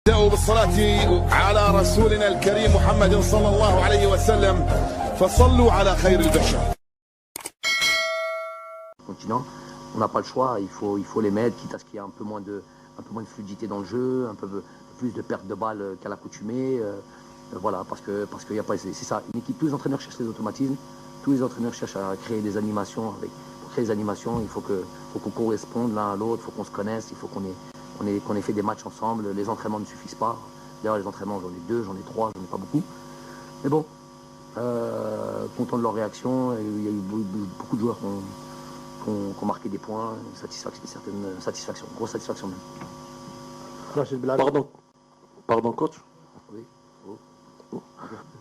بالصلاة على رسولنا الكريم محمد صلى الله عليه وسلم فصلوا على خير البشر. Continent, on n'a pas le choix, il faut les mettre, quitte à ce qu'il y ait un peu moins de fluidité dans le jeu, un peu plus de perte de balles qu'à l'accoutumée. Voilà, parce qu'il y a pas, c'est ça, une équipe, tous les entraîneurs cherchent les automatismes, tous les entraîneurs cherchent à créer des animations. Pour créer des animations, il faut qu'on corresponde l'un à l'autre, il faut qu'on se connaisse, il faut qu'on ait fait des matchs ensemble. Les entraînements ne suffisent pas. D'ailleurs, les entraînements, j'en ai 2, j'en ai 3, j'en ai pas beaucoup. Mais bon, content de leur réaction. Il y a eu beaucoup de joueurs qui ont marqué des points, une certaine satisfaction, grosse satisfaction même. Pardon, coach. Oui.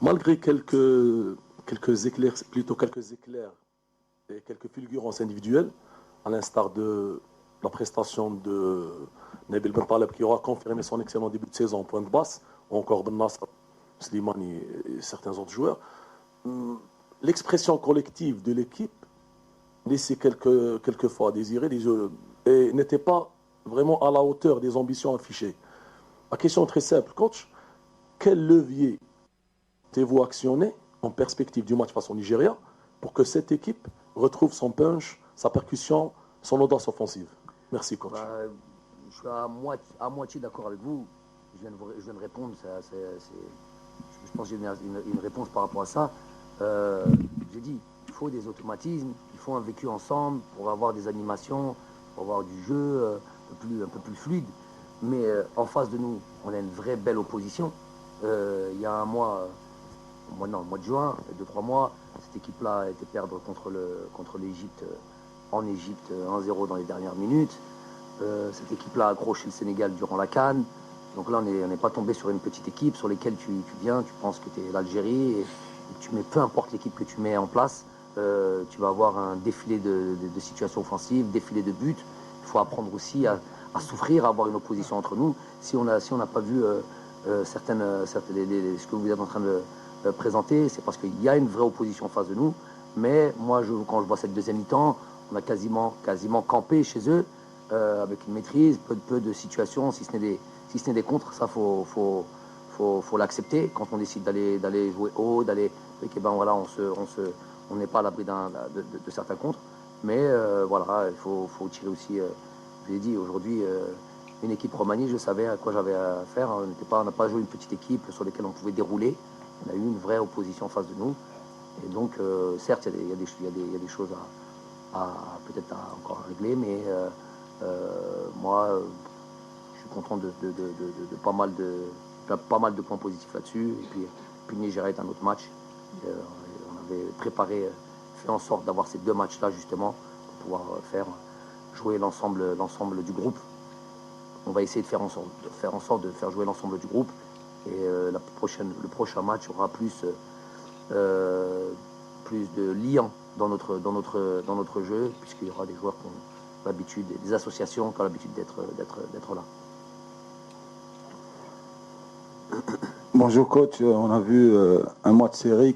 Malgré quelques éclairs et quelques fulgurances individuelles, à l'instar de la prestation de Nabil Bentaleb qui aura confirmé son excellent début de saison en point de basse, ou encore Ben Nasser, Slimani et certains autres joueurs, l'expression collective de l'équipe laissait quelquefois à désirer et n'était pas vraiment à la hauteur des ambitions affichées. La question est très simple, coach. Quel levier avez-vous actionné en perspective du match face au Nigeria pour que cette équipe retrouve son punch, sa percussion, son audace offensive? Merci, coach. Je suis à moitié d'accord avec vous. Je viens de répondre. Je pense que j'ai une réponse par rapport à ça. J'ai dit, il faut des automatismes, il faut un vécu ensemble pour avoir des animations, pour avoir du jeu un peu plus fluide. Mais en face de nous, on a une vraie belle opposition. Il y a un mois, le mois de juin, 2-3 mois, cette équipe-là a été perdre contre l'Égypte, en Égypte, 1-0 dans les dernières minutes. Cette équipe-là a accroché le Sénégal durant la CAN. Donc là, on n'est pas tombé sur une petite équipe sur laquelle tu viens, tu penses que tu es l'Algérie, et tu mets, peu importe l'équipe que tu mets en place, tu vas avoir un défilé de situations offensives, défilé de buts. Il faut apprendre aussi à souffrir, à avoir une opposition entre nous. Si on n'a pas vu ce que vous êtes en train de présenter, c'est parce qu'il y a une vraie opposition en face de nous. Mais moi, quand je vois cette deuxième mi-temps, on a quasiment campé chez eux, avec une maîtrise, peu de situations, si ce n'est des contres. Ça, faut l'accepter. Quand on décide d'aller jouer haut, voilà, on n'est pas à l'abri de certains contres. Mais voilà, il faut tirer aussi. Je l'ai dit aujourd'hui, une équipe remaniée, je savais à quoi j'avais à faire. On n'a pas joué une petite équipe sur laquelle on pouvait dérouler. On a eu une vraie opposition en face de nous. Et donc, certes, il y a des choses à peut-être encore régler, mais moi, je suis content de pas mal de points positifs là-dessus. Et puis le Nigeria est un autre match. On avait préparé, fait en sorte d'avoir ces deux matchs-là justement pour pouvoir jouer l'ensemble du groupe. On va essayer de faire en sorte de faire jouer l'ensemble du groupe. Et le prochain match aura plus de liant dans notre jeu, puisqu'il y aura des joueurs qui ont l'habitude, des associations qui ont l'habitude d'être là. Bonjour coach, on a vu un match serré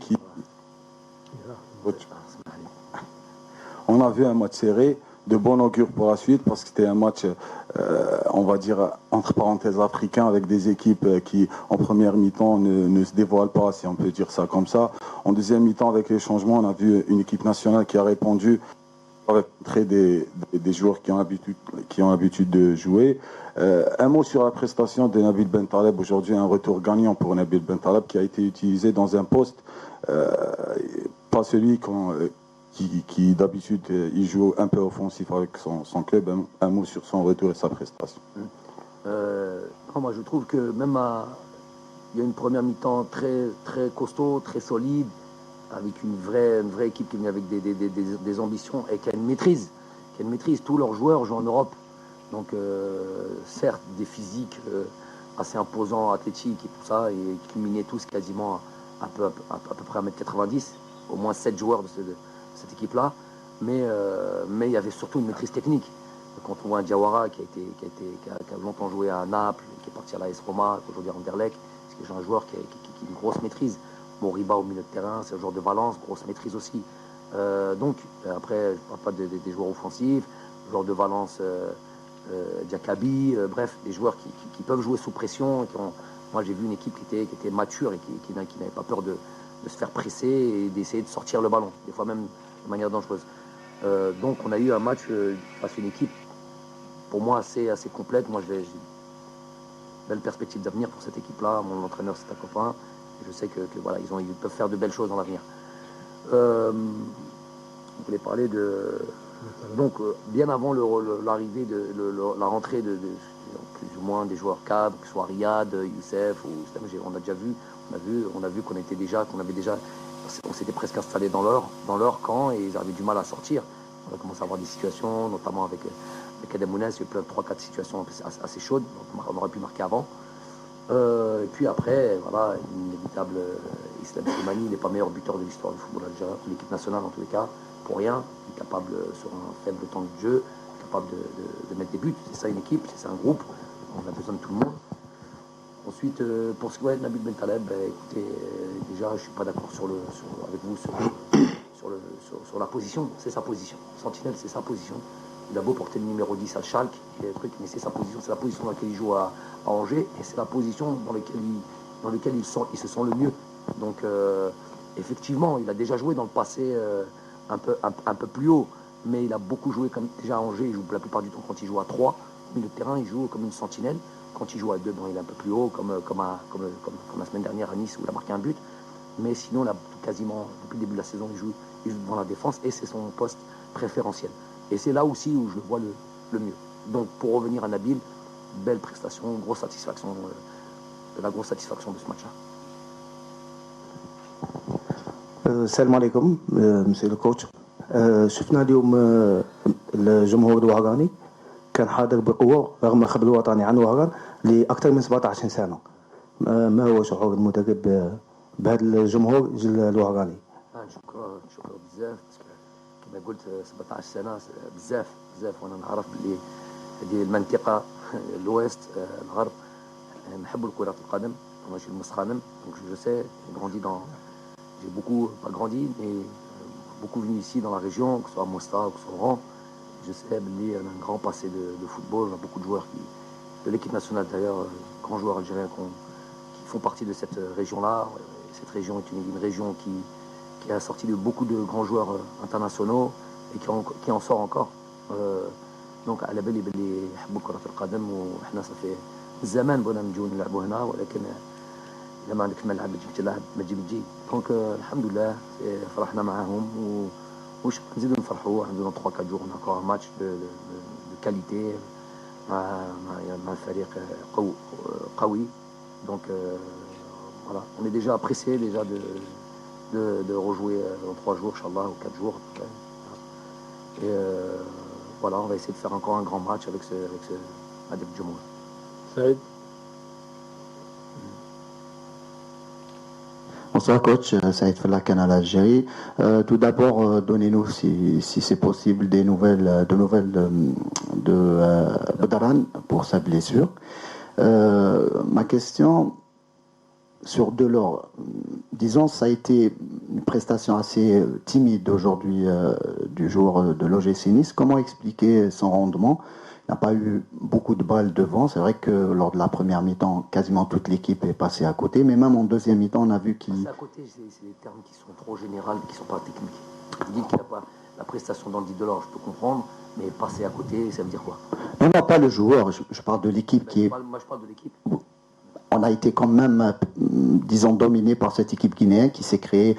de bon augure pour la suite, parce que c'était un match, on va dire, entre parenthèses africain, avec des équipes qui, en première mi-temps, ne se dévoilent pas, si on peut dire ça comme ça. En deuxième mi-temps, avec les changements, on a vu une équipe nationale qui a répondu avec des joueurs qui ont l'habitude de jouer. Un mot sur la prestation de Nabil Bentaleb. Aujourd'hui, un retour gagnant pour Nabil Bentaleb, qui a été utilisé dans un poste, pas celui qui d'habitude il joue un peu offensif avec son club. Un mot sur son retour et sa prestation. Moi je trouve que même il y a une première mi-temps très, très costaud, très solide, avec une vraie équipe qui est venue avec des ambitions et qui a une maîtrise. Tous leurs joueurs jouent en Europe. Donc certes des physiques assez imposants, athlétiques et tout ça, et qui culminaient tous quasiment à peu près à 1m90, au moins 7 joueurs de cette équipe-là, mais il y avait surtout une maîtrise technique. Quand on voit un Diawara qui a longtemps joué à Naples, qui est parti à l'AS Roma, aujourd'hui à Anderlecht, c'est un joueur qui a une grosse maîtrise. Moriba au milieu de terrain, c'est un joueur de Valence, grosse maîtrise aussi. Donc, après, je ne parle pas des joueurs offensifs, le joueur de Valence, Diakabi, bref, des joueurs qui peuvent jouer sous pression. Moi, j'ai vu une équipe qui était mature et qui n'avait pas peur de se faire presser et d'essayer de sortir le ballon, des fois même de manière dangereuse. Donc, on a eu un match face à une équipe, pour moi, assez complète. Moi, j'ai une belle perspective d'avenir pour cette équipe-là. Mon entraîneur, c'est un copain. Et je sais que voilà, ils peuvent faire de belles choses dans l'avenir. On voulait parler de... Donc, bien avant l'arrivée la rentrée de plus ou moins des joueurs cadres, que ce soit Riyad, Youssef ou on a vu qu'on s'était presque installé dans leur camp et ils avaient du mal à sortir. On a commencé à avoir des situations, notamment avec Adem Mounès, il y a eu 3-4 situations assez chaudes, donc on aurait pu marquer avant. Et puis après, voilà, inévitable, Islam Slimani, il n'est pas meilleur buteur de l'histoire du football algérien, de l'équipe nationale en tous les cas, pour rien. Il est capable, sur un faible temps de jeu, capable de mettre des buts. C'est ça une équipe, c'est ça un groupe. On a besoin de tout le monde. Ensuite, pour ce qui est de Nabil Bentaleb, écoutez, déjà, je ne suis pas d'accord avec vous sur la position. C'est sa position. Sentinelle, c'est sa position. Il a beau porter le numéro 10 à Schalke, mais c'est sa position. C'est la position dans laquelle il joue à Angers et c'est la position dans laquelle il se sent le mieux. Donc, effectivement, il a déjà joué dans le passé un peu plus haut, mais il a beaucoup joué comme déjà à Angers. Il joue la plupart du temps quand il joue à 3. Milieu de terrain, il joue comme une sentinelle. Quand il joue à 2, bon, il est un peu plus haut, comme la semaine dernière à Nice où il a marqué un but. Mais sinon, là, quasiment depuis le début de la saison, il joue dans la défense et c'est son poste préférentiel. Et c'est là aussi où je le vois le mieux. Donc, pour revenir à Nabil, belle prestation, grosse satisfaction, de la grosse satisfaction de ce match-là. السلام عليكم مسيو الكوتش. شفنا اليوم الجمهور الوهراني كان حاضر بقوة رغم خبر الوطني عن وهران لأكثر من 17 سنة. ما هو شعور المدرب بهذا الجمهور الوهراني؟ شكرا بزاف. كما قلت 17 سنة بزاف وانا نعرف باللي هذه المنطقة الويست الغرب نحبوا كرة القدم. Moi je suis Mosranem, donc je sais, j'ai beaucoup, pas grandi, mais beaucoup venu ici dans la région, que ce soit à Mostar, que ce soit au Oran. Je sais, Belli a un grand passé de football, on a beaucoup de joueurs de l'équipe nationale d'ailleurs, grands joueurs algériens qui font partie de cette région-là. Cette région est une région qui a sorti de beaucoup de grands joueurs internationaux et qui en sort encore. Donc على بالي باللي يحبوا كرة القدم وإحنا صافي زمان بغينا نجيو نلعبوا هنا ولكن إذا ما عندكش ملعب جبت لاعب ما تجي. دونك الحمد لله فرحنا معاهم وش نزيدوا نفرحوا. عندنا 3-4 jours on a encore un match de qualité مع فريق قوي. Donc voilà, on est déjà pressé déjà de rejouer dans 3 jours, Inch'Allah, ou 4 jours. Et voilà, on va essayer de faire encore un grand match avec Djemoul. Saïd. Bonsoir coach, Saïd Fallakan à l'Algérie. Tout d'abord, donnez-nous si c'est possible de nouvelles de Badaran pour sa blessure. Ma question sur Delors, disons ça a été une prestation assez timide aujourd'hui du joueur de l'OGC Nice. Comment expliquer son rendement? Il n'a pas eu beaucoup de balles devant. C'est vrai que lors de la première mi-temps, quasiment toute l'équipe est passée à côté. Mais même en deuxième mi-temps, on a vu qu'il... Passer à côté, c'est des termes qui sont trop généraux, qui ne sont pas techniques. Vous dites qu'il n'a pas la prestation d'Andy Delors, je peux comprendre. Mais passer à côté, ça veut dire quoi? Non, pas le joueur. Je parle de l'équipe qui est... Moi, je parle de l'équipe. On a été quand même, disons, dominé par cette équipe guinéenne qui s'est créée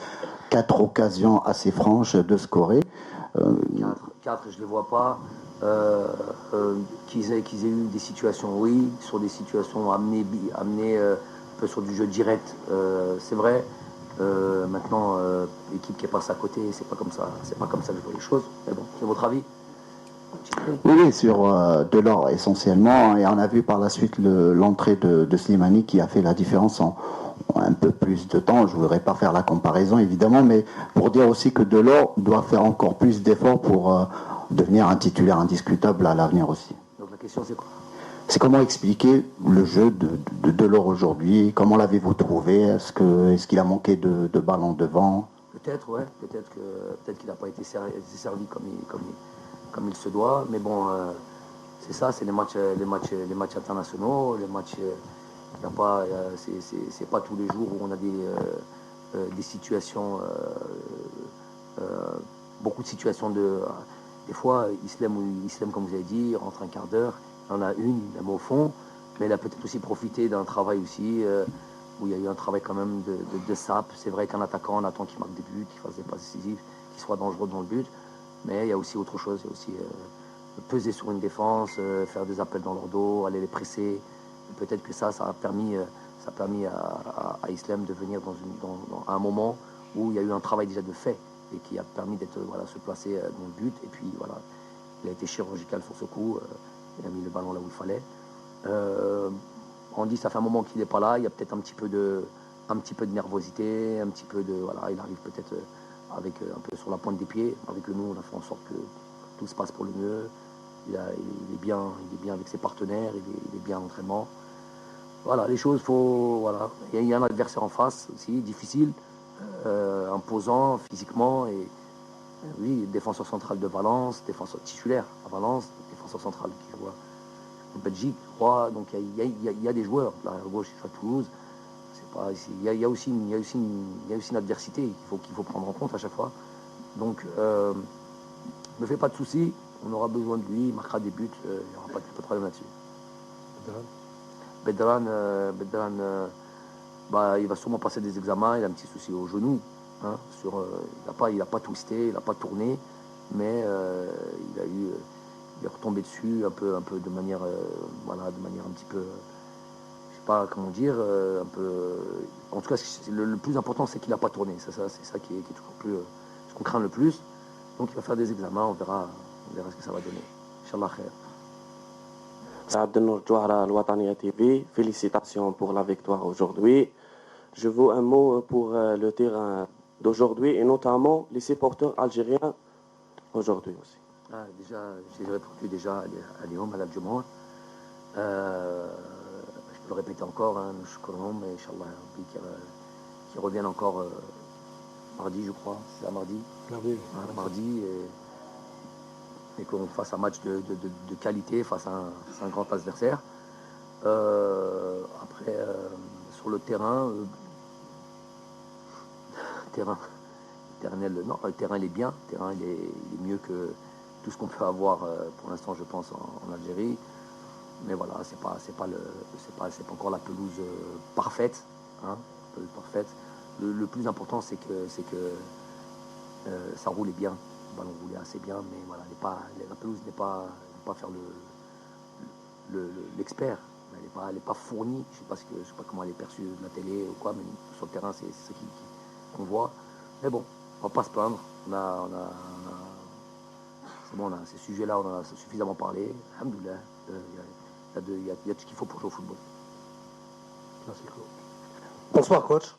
4 occasions assez franches de scorer. 4, je ne les vois pas. Qu'ils aient eu des situations, oui, sur des situations amenées un peu sur du jeu direct, c'est vrai. Maintenant, l'équipe qui est passée à côté, c'est pas comme ça que je vois les choses. Mais bon, c'est votre avis? Oui, sur Delors essentiellement, et on a vu par la suite l'entrée de Slimani qui a fait la différence en un peu plus de temps. Je ne voudrais pas faire la comparaison évidemment, mais pour dire aussi que Delors doit faire encore plus d'efforts pour devenir un titulaire indiscutable à l'avenir aussi. Donc la question c'est quoi? C'est comment expliquer le jeu de Delors aujourd'hui? Comment l'avez-vous trouvé? Est-ce qu'il a manqué de ballons devant? Peut-être, ouais. Peut-être qu'il n'a pas été servi comme il se doit. Mais bon, c'est ça, c'est les matchs internationaux, les matchs. C'est pas tous les jours où on a des situations, beaucoup de situations des fois, Islam, comme vous avez dit, rentre un quart d'heure, il y en a une, même au fond, mais il a peut-être aussi profité d'un travail aussi, où il y a eu un travail quand même de sape. C'est vrai qu'un attaquant, on attend qu'il marque des buts, qu'il fasse des passes décisives, qu'il soit dangereux dans le but, mais il y a aussi autre chose, il y a aussi peser sur une défense, faire des appels dans leur dos, aller les presser. Peut-être que ça a permis à Islam de venir à un moment où il y a eu un travail déjà de fait et qui a permis d'être se placer dans le but. Et puis voilà, il a été chirurgical sur ce coup. Il a mis le ballon là où il fallait. On dit ça fait un moment qu'il n'est pas là. Il y a peut-être un petit peu de nervosité, un petit peu de il arrive peut-être avec un peu sur la pointe des pieds. Avec nous, on a fait en sorte que tout se passe pour le mieux. Il est bien avec ses partenaires, il est bien à l'entraînement. Voilà, les choses, il y a un adversaire en face aussi, difficile, imposant physiquement. Et oui, défenseur central de Valence, défenseur titulaire à Valence, défenseur central qui joue en Belgique, je crois. Donc il y a des joueurs. Là, à gauche, il joue à Toulouse. Il y a aussi une adversité qu'il faut prendre en compte à chaque fois. Donc, ne fais pas de soucis. On aura besoin de lui, il marquera des buts, il n'y aura pas de problème là-dessus. Bedran, il va sûrement passer des examens, il a un petit souci au genou. Hein, il n'a pas twisté, il n'a pas tourné, mais il est retombé dessus un peu de manière, de manière un petit peu, je sais pas comment dire, un peu. En tout cas, le plus important, c'est qu'il n'a pas tourné. C'est ça qui est toujours plus, ce qu'on craint le plus. Donc il va faire des examens, on verra ce que ça va donner. Inch'Allah khair. Abdelnour Jouhra, Al-Wataniya TV, félicitations pour la victoire aujourd'hui. Je veux un mot pour le terrain d'aujourd'hui et notamment les supporters algériens aujourd'hui aussi. Déjà, j'ai répondu déjà à Léom, à l'Algérie. Je peux le répéter encore, nous shukroum, et Inch'Allah, qui reviennent encore mardi, je crois. C'est à mardi. Mardi. Et qu'on fasse un match de qualité face à un grand adversaire. Après, sur le terrain, le terrain il est bien, le terrain il est mieux que tout ce qu'on peut avoir pour l'instant, je pense, en Algérie. Mais voilà, c'est pas encore la pelouse parfaite, hein, parfaite. Le plus important, c'est que ça roulait bien. Le ballon roulait assez bien, mais voilà, la pelouse n'est pas faire l'expert. Elle n'est pas fournie. Je ne sais pas comment elle est perçue de la télé ou quoi, mais sur le terrain, c'est ce qu'on voit. Mais bon, on ne va pas se plaindre. C'est bon, ces sujets-là, on en a suffisamment parlé. Alhamdoulilah, il y a tout ce qu'il faut pour jouer au football. Bonsoir, coach.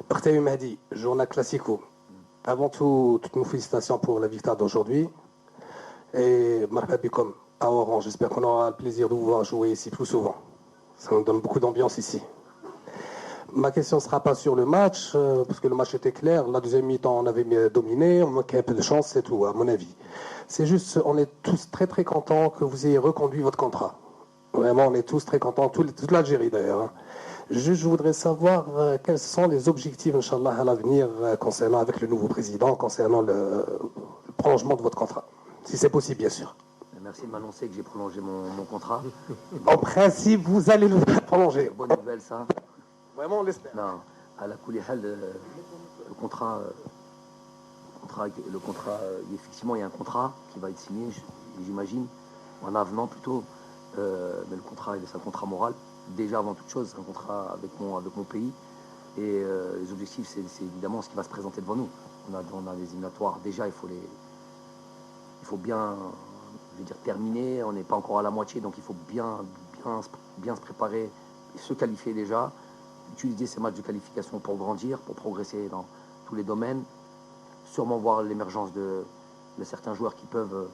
Barthélémy Mahdi, journal Classico. Avant tout, toutes nos félicitations pour la victoire d'aujourd'hui. Et marhaba bikom à Orange. J'espère qu'on aura le plaisir de vous voir jouer ici plus souvent. Ça nous donne beaucoup d'ambiance ici. Ma question ne sera pas sur le match, parce que le match était clair. La deuxième mi-temps, on avait dominé, on manquait un peu de chance, c'est tout, à mon avis. C'est juste, on est tous très très contents que vous ayez reconduit votre contrat. Vraiment, on est tous très contents, toute l'Algérie d'ailleurs. Juste, je voudrais savoir quels sont les objectifs, Inch'Allah, à l'avenir concernant avec le nouveau président, concernant le prolongement de votre contrat. Si c'est possible, bien sûr. Merci de m'annoncer que j'ai prolongé mon contrat. En principe, vous allez le prolonger. Bonne nouvelle, ça. Vraiment, on l'espère. Non, à la Koulihal, le contrat, effectivement, il y a un contrat qui va être signé, j'imagine, en avenant plutôt. Mais le contrat, c'est un contrat moral. Déjà, avant toute chose, c'est un contrat avec mon pays. Et les objectifs, c'est évidemment ce qui va se présenter devant nous. On a des éliminatoires. Déjà, il faut bien, je veux dire, terminer. On n'est pas encore à la moitié, donc il faut bien se préparer et se qualifier déjà. Utiliser ces matchs de qualification pour grandir, pour progresser dans tous les domaines. Sûrement voir l'émergence de certains joueurs qui peuvent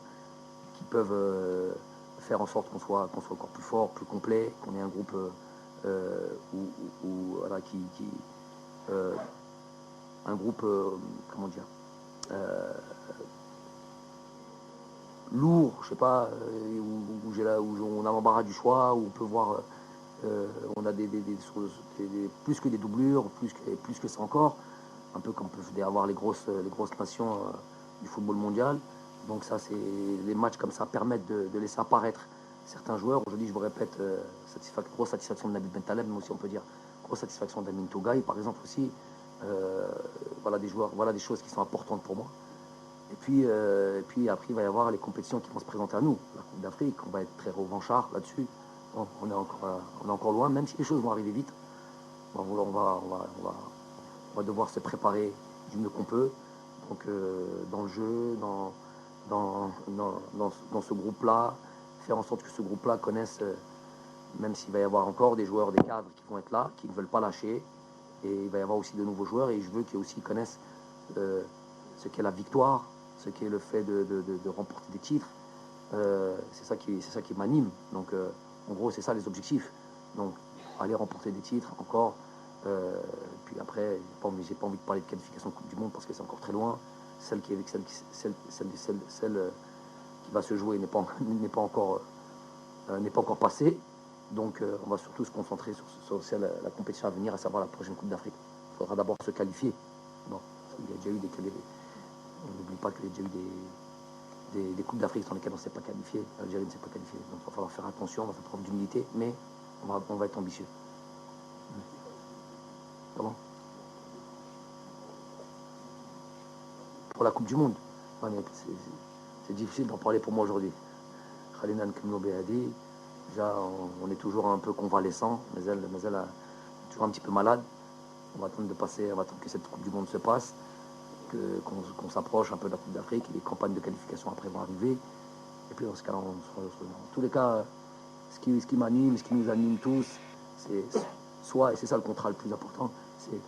faire en sorte qu'on soit encore plus fort, plus complet, qu'on ait un groupe comment dire, lourd, je sais pas, où on a l'embarras du choix, où on peut voir, on a plus que des doublures, plus que ça encore, un peu comme peuvent avoir les grosses nations du football mondial. Donc ça, les matchs comme ça permettent de laisser apparaître certains joueurs. Aujourd'hui, je vous répète, grosse satisfaction de Nabil Bentaleb, mais aussi on peut dire grosse satisfaction d'Amin Tougaï, par exemple aussi. Voilà des joueurs, voilà des choses qui sont importantes pour moi. Et puis après, il va y avoir les compétitions qui vont se présenter à nous. La Coupe d'Afrique, on va être très revanchard là-dessus. Bon, on est encore loin, même si les choses vont arriver vite. On va devoir se préparer du mieux qu'on peut. Donc dans le jeu, dans ce groupe-là, faire en sorte que ce groupe-là connaisse, même s'il va y avoir encore des joueurs, des cadres qui vont être là, qui ne veulent pas lâcher. Et il va y avoir aussi de nouveaux joueurs et je veux qu'ils aussi connaissent ce qu'est la victoire, ce qu'est le fait de remporter des titres. C'est ça qui m'anime. Donc en gros, c'est ça les objectifs. Donc aller remporter des titres encore. Puis après, j'ai pas envie de parler de qualification de Coupe du Monde parce que c'est encore très loin. Celle qui va se jouer n'est pas encore passée. Donc on va surtout se concentrer sur la compétition à venir, à savoir la prochaine Coupe d'Afrique. Il faudra d'abord se qualifier. Bon, il y a déjà eu on n'oublie pas qu'il y a déjà eu des Coupes d'Afrique dans lesquelles on ne s'est pas qualifié. L'Algérie ne s'est pas qualifiée. Donc il va falloir faire attention, on va faire preuve d'humilité, mais on va être ambitieux. Comment ? Pour la Coupe du Monde. Ouais, c'est difficile d'en parler pour moi aujourd'hui. Khalinan Kemnobe a dit, déjà on est toujours un peu convalescent, mais elle est toujours un petit peu malade. On va attendre que cette Coupe du Monde se passe, qu'on s'approche un peu de la Coupe d'Afrique, les campagnes de qualification après vont arriver. Et puis dans ce cas-là, en tous les cas, ce qui m'anime, ce qui nous anime tous, c'est soit, et c'est ça le contrat le plus important, c'est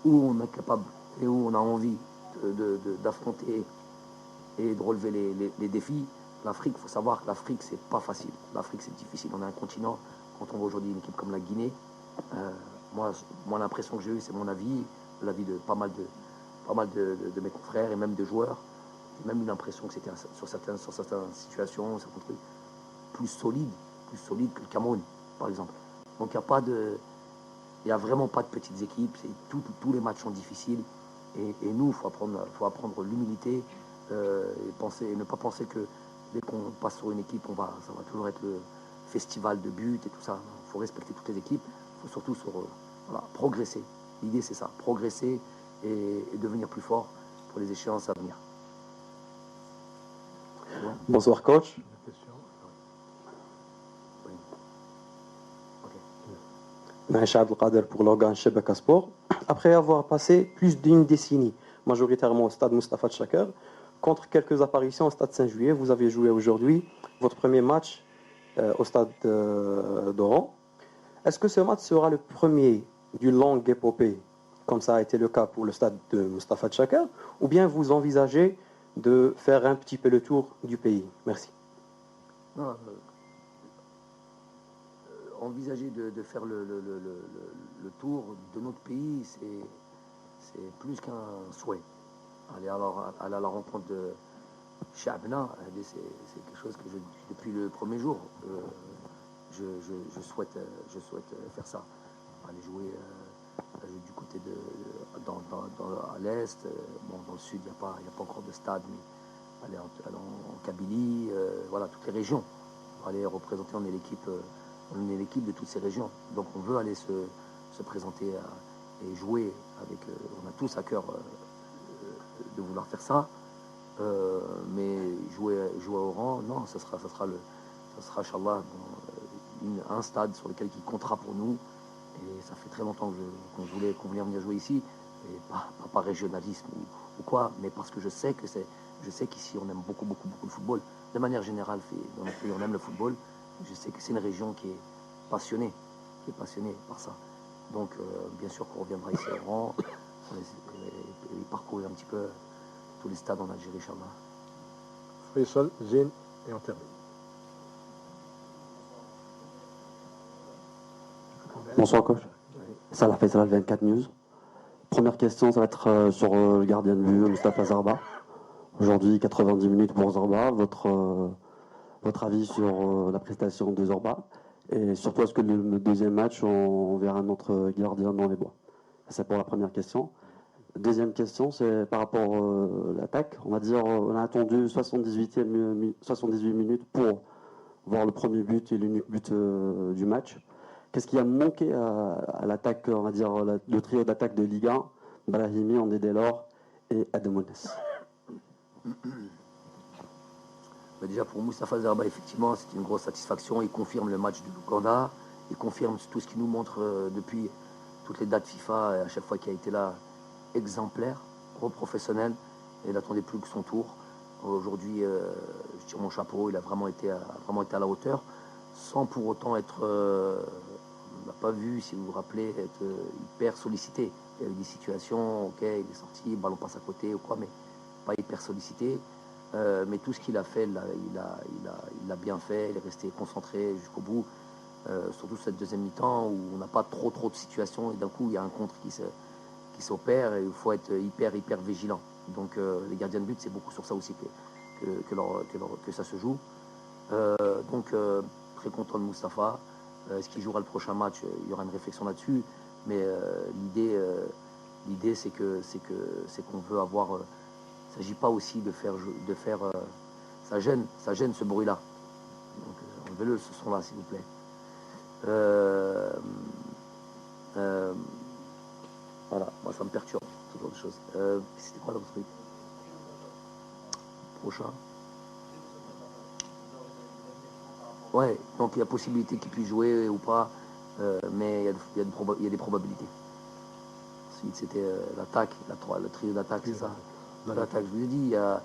où on est capable et où on a envie d'affronter et de relever les défis. L'Afrique, il faut savoir que l'Afrique, c'est pas facile. L'Afrique, c'est difficile. On a un continent, quand on voit aujourd'hui une équipe comme la Guinée, moi l'impression que j'ai eue, c'est mon avis, l'avis de pas mal de mes confrères et même de joueurs. J'ai même eu l'impression que c'était sur certaines situations, certains trucs, plus solide que le Cameroun, par exemple. Donc il n'y a vraiment pas de petites équipes. Tous les matchs sont difficiles. Et nous, il faut apprendre l'humilité et ne pas penser que dès qu'on passe sur une équipe, ça va toujours être le festival de buts et tout ça. Il faut respecter toutes les équipes. Il faut surtout progresser. L'idée, c'est ça, progresser et devenir plus fort pour les échéances à venir. Bonsoir, coach. Maïcha Abdelkader pour l'organe Chebeka Sport. Après avoir passé plus d'une décennie, majoritairement au stade Moustapha Tchaker, contre quelques apparitions au stade Saint-Juillet, vous avez joué aujourd'hui votre premier match au stade d'Oran. Est-ce que ce match sera le premier d'une longue épopée, comme ça a été le cas pour le stade de Moustapha Tchaker, ou bien vous envisagez de faire un petit peu le tour du pays? Merci. Non, envisager de faire le tour de notre pays, c'est plus qu'un souhait. Aller à la rencontre de Chabna, c'est quelque chose que depuis le premier jour, je souhaite faire ça. Aller jouer du côté à l'est, dans le sud, il n'y a pas encore de stade, mais aller en Kabylie, voilà, toutes les régions. Aller représenter, on est l'équipe de toutes ces régions. Donc on veut aller se présenter et jouer avec. On a tous à cœur de vouloir faire ça. Mais jouer à Oran, non, ça sera Inch'Allah, un stade sur lequel il comptera pour nous. Et ça fait très longtemps qu'on voulait venir jouer ici. Et pas par régionalisme ou quoi, mais parce que je sais qu'ici on aime beaucoup le football. De manière générale, dans notre pays on aime le football. Je sais que c'est une région qui est passionnée par ça. Donc, bien sûr qu'on reviendra ici à Oran et parcourir un petit peu tous les stades en Algérie, Inch'Allah. Faisal, Zine et on termine. Bonsoir coach. Salah Faisal, 24 News. Première question, ça va être sur le gardien de but, Moustapha Zarba. Aujourd'hui, 90 minutes pour Zorba. Votre avis sur la prestation de Zorba? Et surtout, est-ce que le deuxième match, on verra un autre gardien dans les bois? C'est pour la première question. Deuxième question, c'est par rapport à l'attaque. On va dire, on a attendu 78 minutes pour voir le premier but et l'unique but du match. Qu'est-ce qui a manqué à l'attaque, on va dire, le trio d'attaque de Ligue 1, Brahimi, André Delors et Ademounes? Déjà pour Moustapha Zarba, effectivement, c'est une grosse satisfaction. Il confirme le match du Ouganda. Il confirme tout ce qu'il nous montre depuis toutes les dates FIFA, et à chaque fois qu'il a été là, exemplaire, gros professionnel. Et il n'attendait plus que son tour. Aujourd'hui, je tire mon chapeau. Il a vraiment été à la hauteur, sans pour autant être, on n'a pas vu, si vous vous rappelez, être hyper sollicité. Il y a eu des situations, ok, il est sorti, le ballon passe à côté ou quoi, mais pas hyper sollicité. Mais tout ce qu'il a fait, il l'a bien fait. Il est resté concentré jusqu'au bout. Surtout cette deuxième mi-temps où on n'a pas trop de situations et d'un coup il y a un contre qui s'opère et il faut être hyper vigilant. Donc les gardiens de but, c'est beaucoup sur ça aussi que ça se joue. Donc très content de Moustapha. Est-ce qu'il jouera le prochain match? Il y aura une réflexion là-dessus. Mais l'idée c'est qu'on veut avoir. Il ne s'agit pas aussi de faire ça gêne ce bruit-là. Donc enlevez-le ce son-là, s'il vous plaît. Voilà, moi ça me perturbe, ce genre de choses. C'était quoi l'autre truc? Prochain. Ouais, donc il y a possibilité qu'il puisse jouer ou pas, mais il y a des probabilités. Ensuite, c'était l'attaque, le trio d'attaque, c'est ça. L'attaque, je vous ai dit, il y a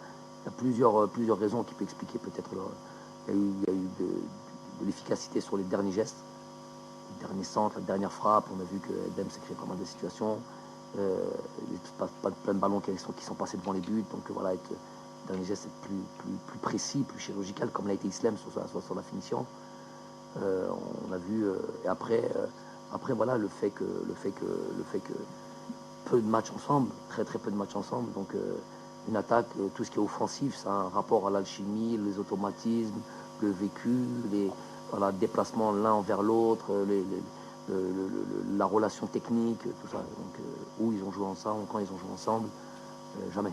plusieurs raisons qui peuvent expliquer peut-être. Il y a eu de l'efficacité sur les derniers gestes, les derniers centres, la dernière frappe. On a vu que Edem s'est créé pas mal de situations. Il y a plein de ballons qui sont passés devant les buts. Donc voilà, le dernier geste est plus précis, plus chirurgical, comme l'a été Islam sur la finition. On a vu. Et après voilà, le fait que peu de matchs ensemble, très peu de matchs ensemble. Donc une attaque, tout ce qui est offensif, ça a un rapport à l'alchimie, les automatismes, le vécu, les déplacements l'un envers l'autre, la relation technique, tout ça. Donc où ils ont joué ensemble, quand ils ont joué ensemble, jamais.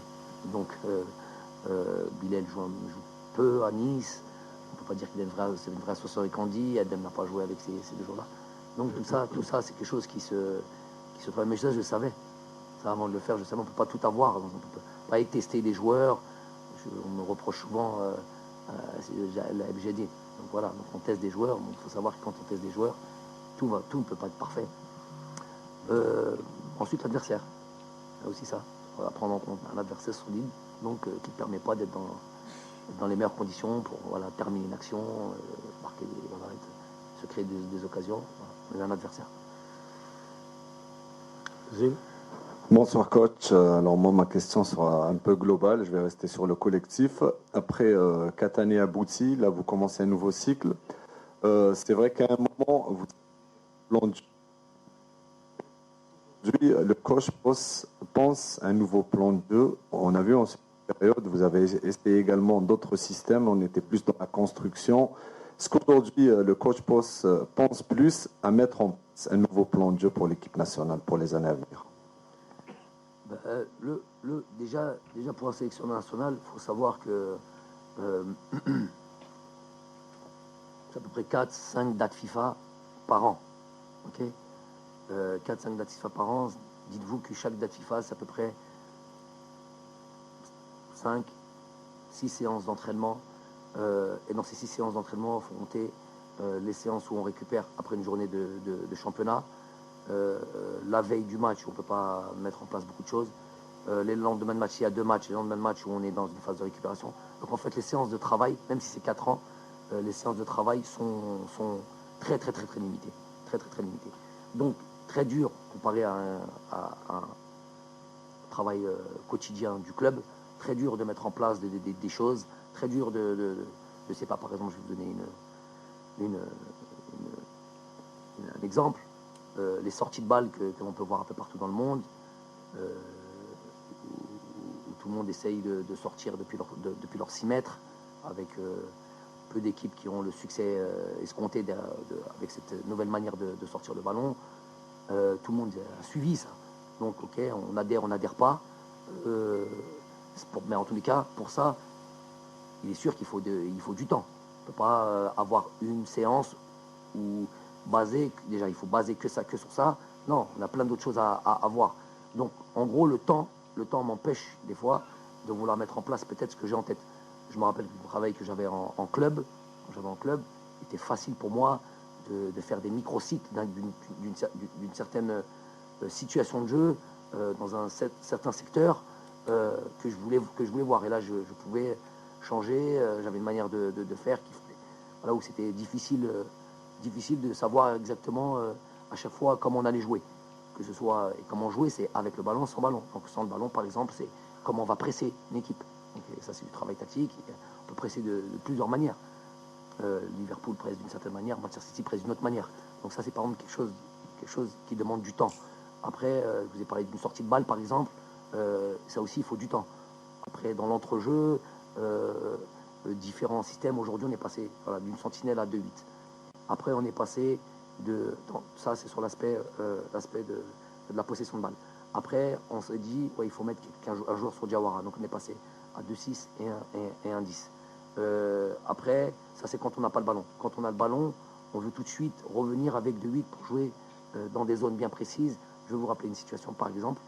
Donc Bilal joue peu à Nice. On ne peut pas dire qu'il est une vraie association avec Andy. Adem n'a pas joué avec ces deux joueurs-là. Donc tout ça, c'est quelque chose qui se travaille. Mais ça, je le savais. Ça, avant de le faire, je savais, on ne peut pas tout avoir. On ne peut pas tester des joueurs. On me reproche souvent la FGD. Donc voilà, donc on teste des joueurs. Il faut savoir que quand on teste des joueurs, tout ne peut pas être parfait. Ensuite, l'adversaire. Il y a aussi ça. On va prendre en compte un adversaire solide, donc qui ne permet pas d'être dans les meilleures conditions pour terminer une action, marquer, se créer des occasions. Voilà. Un adversaire. Zine. Bonsoir coach. Alors moi ma question sera un peu globale, je vais rester sur le collectif. Après 4 années abouties, là vous commencez un nouveau cycle. C'est vrai qu'à un moment, aujourd'hui le coach pense à un nouveau plan de jeu. On a vu en cette période, vous avez essayé également d'autres systèmes, on était plus dans la construction. Est-ce qu'aujourd'hui le coach pense plus à mettre en place un nouveau plan de jeu pour l'équipe nationale pour les années à venir? Déjà pour la sélection nationale, il faut savoir que c'est à peu près 4-5 dates FIFA par an. Okay, 4-5 dates FIFA par an. Dites-vous que chaque date FIFA, c'est à peu près 5-6 séances d'entraînement. Et dans ces 6 séances d'entraînement, il faut compter les séances où on récupère après une journée de championnat. La veille du match, on ne peut pas mettre en place beaucoup de choses. Les lendemains de match, il y a 2 matchs, les lendemains de match où on est dans une phase de récupération. Donc en fait, les séances de travail, même si c'est 4 ans, les séances de travail sont très limitées. Très limitées. Donc très dur comparé à un travail quotidien du club. Très dur de mettre en place des choses. Très dur de je sais pas, par exemple, je vais vous donner un exemple. Les sorties de balles que l'on peut voir un peu partout dans le monde, où tout le monde essaye de sortir depuis leurs 6 mètres, avec peu d'équipes qui ont le succès escompté avec cette nouvelle manière de sortir le ballon. Tout le monde a suivi ça. Donc, ok, on n'adhère pas. Mais en tous les cas, pour ça, il est sûr qu'il faut du temps. On ne peut pas avoir une séance où déjà il faut baser que sur ça. Non, on a plein d'autres choses à voir. Donc, en gros, le temps m'empêche des fois de vouloir mettre en place peut-être ce que j'ai en tête. Je me rappelle du travail que j'avais en club. Quand j'avais en club, il était facile pour moi de faire des micro-cycles d'une certaine situation de jeu dans un certain secteur que je voulais voir. Et là, je pouvais changer. J'avais une manière de faire là où c'était difficile de savoir exactement à chaque fois comment on allait jouer. Que ce soit, et comment jouer, c'est avec le ballon, sans ballon. Donc sans le ballon, par exemple, c'est comment on va presser une équipe. Donc, ça, c'est du travail tactique. On peut presser de plusieurs manières. Liverpool presse d'une certaine manière, Manchester City presse d'une autre manière. Donc ça, c'est par exemple quelque chose qui demande du temps. Après, je vous ai parlé d'une sortie de balle, par exemple. Ça aussi, il faut du temps. Après, dans l'entrejeu, différents systèmes. Aujourd'hui, on est passé d'une sentinelle à 2-8. Après, on est passé ça, c'est sur l'aspect de la possession de balle. Après, on s'est dit, il faut mettre un joueur sur Diawara. Donc, on est passé à 2-6 et 1-10. Après, ça, c'est quand on n'a pas le ballon. Quand on a le ballon, on veut tout de suite revenir avec 2-8 pour jouer dans des zones bien précises. Je vais vous rappeler une situation, par exemple.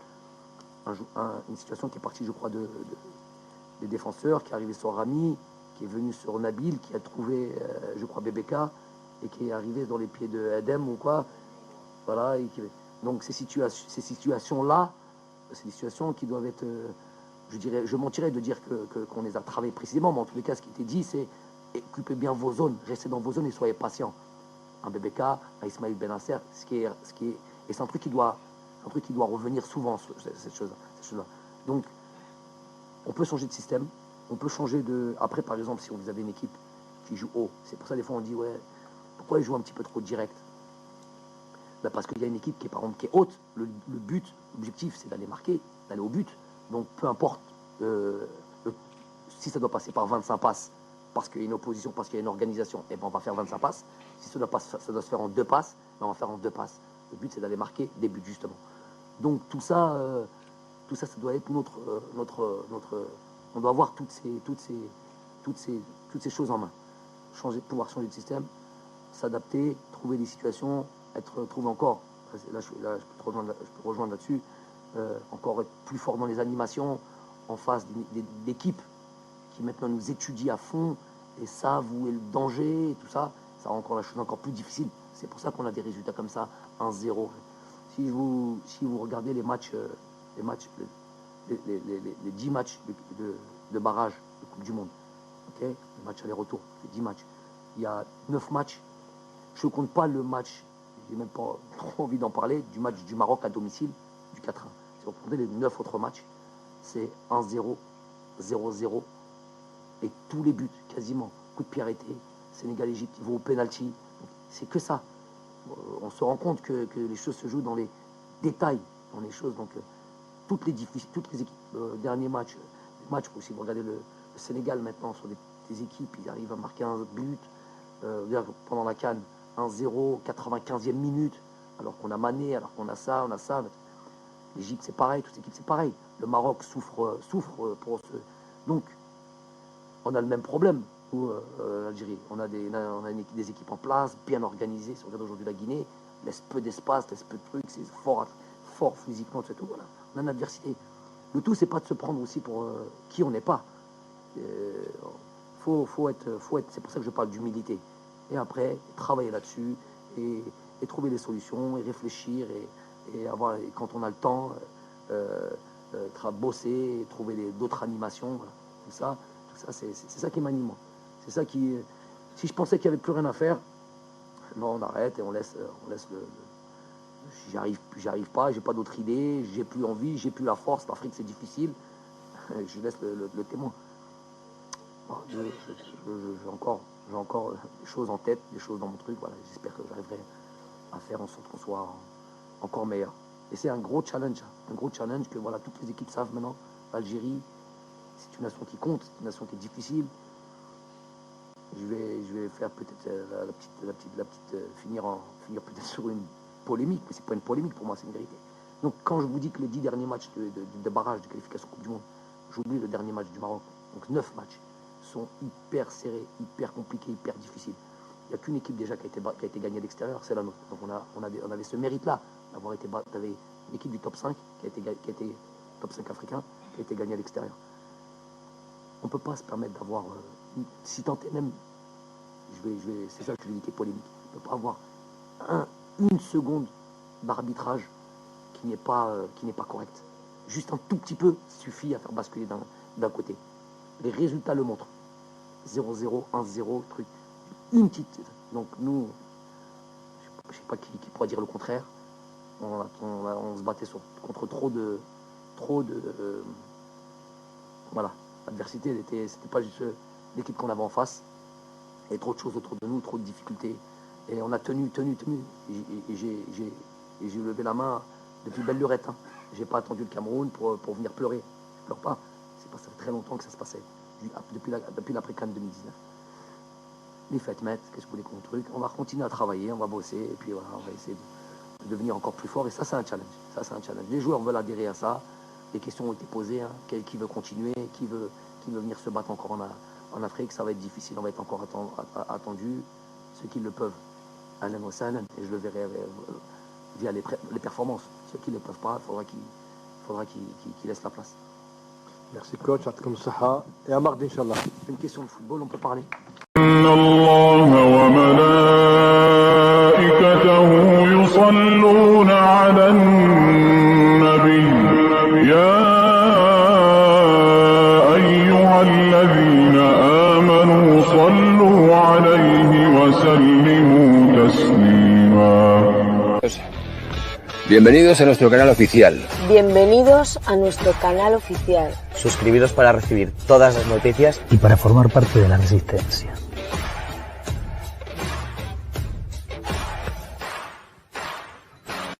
Une situation qui est partie, je crois, des défenseurs, qui est arrivé sur Rami, qui est venu sur Nabil, qui a trouvé, je crois, BBK, et qui est arrivé dans les pieds de Edem ou quoi. Voilà. Donc ces situations-là, c'est des situations qui doivent être, je mentirais de dire qu'on les a travaillées précisément, mais en tous les cas, ce qui était dit, c'est occupez bien vos zones, restez dans vos zones et soyez patients. Un BBK, un Ismaïl Benasser, et c'est un truc qui doit revenir souvent, cette chose-là. Donc, on peut changer de système, on peut changer de... Après, par exemple, si vous avez une équipe qui joue haut, c'est pour ça, des fois, on dit, ouais, pourquoi ils jouent un petit peu trop direct? Parce qu'il y a une équipe qui est haute. Le but, l'objectif, c'est d'aller marquer, d'aller au but. Donc, peu importe si ça doit passer par 25 passes, parce qu'il y a une opposition, parce qu'il y a une organisation, et ben on va faire 25 passes. Si ça doit se faire en 2 passes, ben on va faire en 2 passes. Le but, c'est d'aller marquer des buts, justement. Donc, tout ça, ça doit être notre... On doit avoir toutes ces choses en main. Pouvoir changer de système, s'adapter, trouver des situations, trouver encore, là je peux te rejoindre là-dessus, encore être plus fort dans les animations, en face d'équipes qui maintenant nous étudient à fond et savent où est le danger et tout ça, ça rend encore la chose encore plus difficile. C'est pour ça qu'on a des résultats comme ça, 1-0. Si vous regardez les 10 matchs de barrage de Coupe du Monde, okay, les matchs aller-retour, les 10 matchs, il y a 9 matchs, je ne compte pas le match, j'ai même pas trop envie d'en parler, du match du Maroc à domicile, du 4-1. Si vous comptez les 9 autres matchs, c'est 1-0, 0-0, et tous les buts, quasiment, coup de pied arrêté, Sénégal-Égypte, ils vont au penalty, c'est que ça. On se rend compte que les choses se jouent dans les détails, dans les choses, donc toutes les équipes, dernier match, les matchs, si vous regardez le Sénégal maintenant, sur des équipes, ils arrivent à marquer un but, pendant la CAN, 1-0, 95e minute, alors qu'on a Mané, alors qu'on a ça. L'Égypte, c'est pareil, toute l'équipe, c'est pareil. Le Maroc souffre pour ce... Donc, on a le même problème, l'Algérie. On a des équipes en place, bien organisées. Si on regarde aujourd'hui la Guinée, laisse peu d'espace, laisse peu de trucs, c'est fort physiquement, c'est tout. Voilà. On a une adversité. Le tout, c'est pas de se prendre aussi pour qui on n'est pas. Faut être, c'est pour ça que je parle d'humilité. Et après, travailler là-dessus et trouver des solutions et réfléchir et quand on a le temps, bosser, trouver d'autres animations. Voilà. Tout ça, c'est ça qui m'anime. C'est ça qui. Si je pensais qu'il n'y avait plus rien à faire, non, on arrête et on laisse le. J'y arrive pas, j'ai pas d'autre idée, j'ai plus envie, j'ai plus la force. L'Afrique, c'est difficile. Je laisse le témoin. J'ai encore des choses en tête, des choses dans mon truc. Voilà, j'espère que j'arriverai à faire en sorte qu'on soit encore meilleur. Et c'est un gros challenge que voilà, toutes les équipes savent maintenant. L'Algérie c'est une nation qui compte, c'est une nation qui est difficile. Je vais faire peut-être finir peut-être sur une polémique, mais c'est pas une polémique pour moi, c'est une vérité. Donc quand je vous dis que les 10 derniers matchs de barrage de qualification Coupe du Monde, j'oublie le dernier match du Maroc, donc 9 matchs, sont hyper serrés, hyper compliqués, hyper difficiles. Il n'y a qu'une équipe déjà qui a été gagnée à l'extérieur, c'est la nôtre. Donc on avait ce mérite-là d'avoir été avait une équipe du top 5 qui a été top 5 africain, qui a été gagnée à l'extérieur. On ne peut pas se permettre d'avoir, si tant est même, c'est ça que je lui dis qui est polémique, on ne peut pas avoir une seconde d'arbitrage qui n'est pas correct. Juste un tout petit peu suffit à faire basculer d'un côté. Les résultats le montrent. 0-0, 1-0, truc. Une petite. Donc nous, je ne sais pas qui pourra dire le contraire. On se battait contre trop de voilà. L'adversité, c'était pas juste l'équipe qu'on avait en face. Il y avait trop de choses autour de nous, trop de difficultés. Et on a tenu. Et j'ai levé la main depuis belle lurette. Hein. J'ai pas attendu le Cameroun pour venir pleurer. Je pleure pas. Ça fait très longtemps que ça se passait. Depuis l'après-CAN 2019. Les fêtes mettent, qu'est-ce que vous voulez qu'on truc. On va continuer à travailler, on va bosser, et puis voilà, on va essayer de devenir encore plus fort. Et ça, c'est un challenge. Les joueurs veulent adhérer à ça. Les questions ont été posées. Hein. Qui veut continuer, qui veut venir se battre encore en Afrique. Ça va être difficile, on va être encore attendu. Ceux qui le peuvent, Alan wa sahlan, et je le verrai via les performances. Ceux qui ne le peuvent pas, il faudra qu'ils laissent la place. Merci coach, comme ça. Et à mardi, Inch'Allah. Une question de football, on peut parler. Bienvenidos a nuestro canal oficial. Bienvenidos a nuestro canal oficial. Suscribiros para recibir todas las noticias y para formar parte de la resistencia.